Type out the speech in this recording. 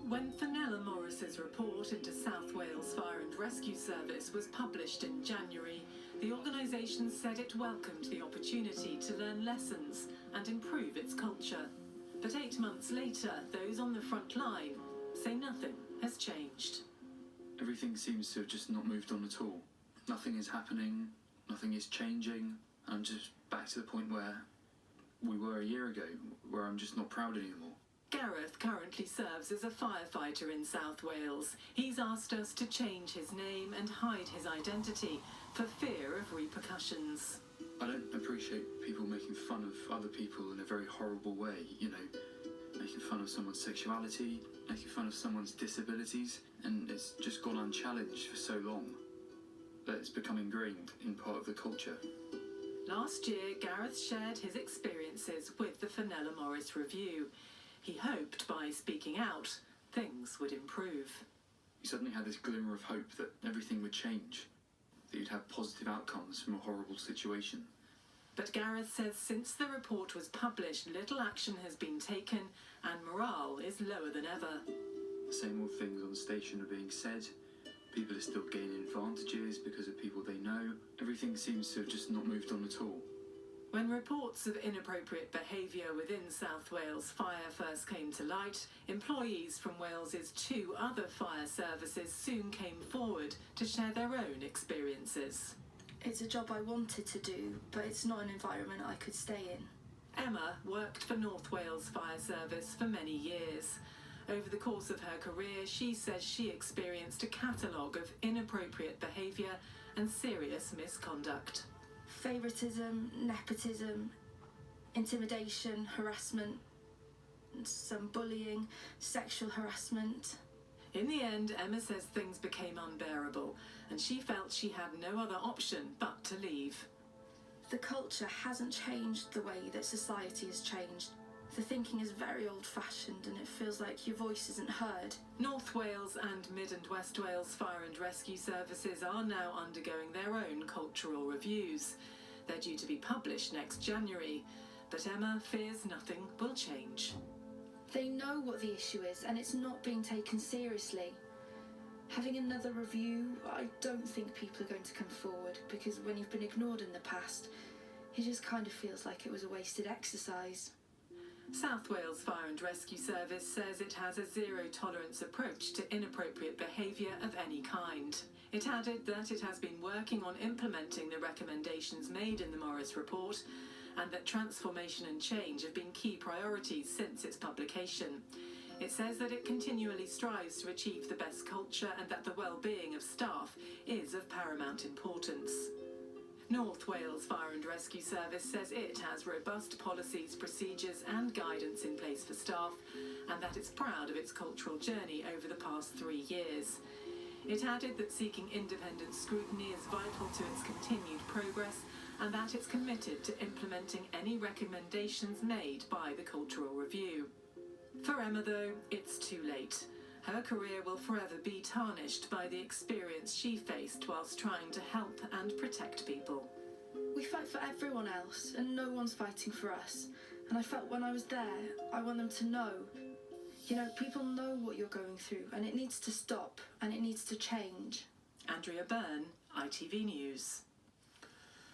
When Fenella Morris's report into South Wales Fire and Rescue Service was published in January, the organisation said it welcomed the opportunity to learn lessons and improve its culture. But 8 months later, those on the front line say nothing has changed. Everything seems to have just not moved on at all. Nothing is happening, nothing is changing. I'm just back to the point where we were a year ago, where I'm just not proud anymore. Gareth currently serves as a firefighter in South Wales. He's asked us to change his name and hide his identity for fear of repercussions. I don't appreciate people making fun of other people in a very horrible way, making fun of someone's sexuality, making fun of someone's disabilities, and it's just gone unchallenged for so long that it's become ingrained in part of the culture. Last year, Gareth shared his experiences with the Fenella Morris Review. He hoped by speaking out, things would improve. You suddenly had this glimmer of hope that everything would change, that you'd have positive outcomes from a horrible situation. But Gareth says since the report was published, little action has been taken and morale is lower than ever. The same old things on the station are being said. People are still gaining advantages because of people they know. Everything seems to have just not moved on at all. When reports of inappropriate behaviour within South Wales Fire first came to light, employees from Wales's 2 other fire services soon came forward to share their own experiences. It's a job I wanted to do, but it's not an environment I could stay in. Emma worked for North Wales Fire Service for many years. Over the course of her career, she says she experienced a catalogue of inappropriate behaviour and serious misconduct. Favouritism, nepotism, intimidation, harassment, some bullying, sexual harassment. In the end, Emma says things became unbearable and she felt she had no other option but to leave. The culture hasn't changed the way that society has changed. The thinking is very old-fashioned and it feels like your voice isn't heard. North Wales and Mid and West Wales Fire and Rescue Services are now undergoing their own cultural reviews. They're due to be published next January, but Emma fears nothing will change. They know what the issue is and it's not being taken seriously. Having another review, I don't think people are going to come forward because when you've been ignored in the past, it just kind of feels like it was a wasted exercise. South Wales Fire and Rescue Service says it has a zero-tolerance approach to inappropriate behaviour of any kind. It added that it has been working on implementing the recommendations made in the Morris report and that transformation and change have been key priorities since its publication. It says that it continually strives to achieve the best culture and that the well-being of staff is of paramount importance. North Wales Fire and Rescue Service says it has robust policies, procedures and guidance in place for staff and that it's proud of its cultural journey over the past 3 years. It added that seeking independent scrutiny is vital to its continued progress and that it's committed to implementing any recommendations made by the Cultural Review. For Emma, though, it's too late. Her career will forever be tarnished by the experience she faced whilst trying to help and protect people. We fight for everyone else and no one's fighting for us. And I felt when I was there, I want them to know. People know what you're going through and it needs to stop and it needs to change. Andrea Byrne, ITV News.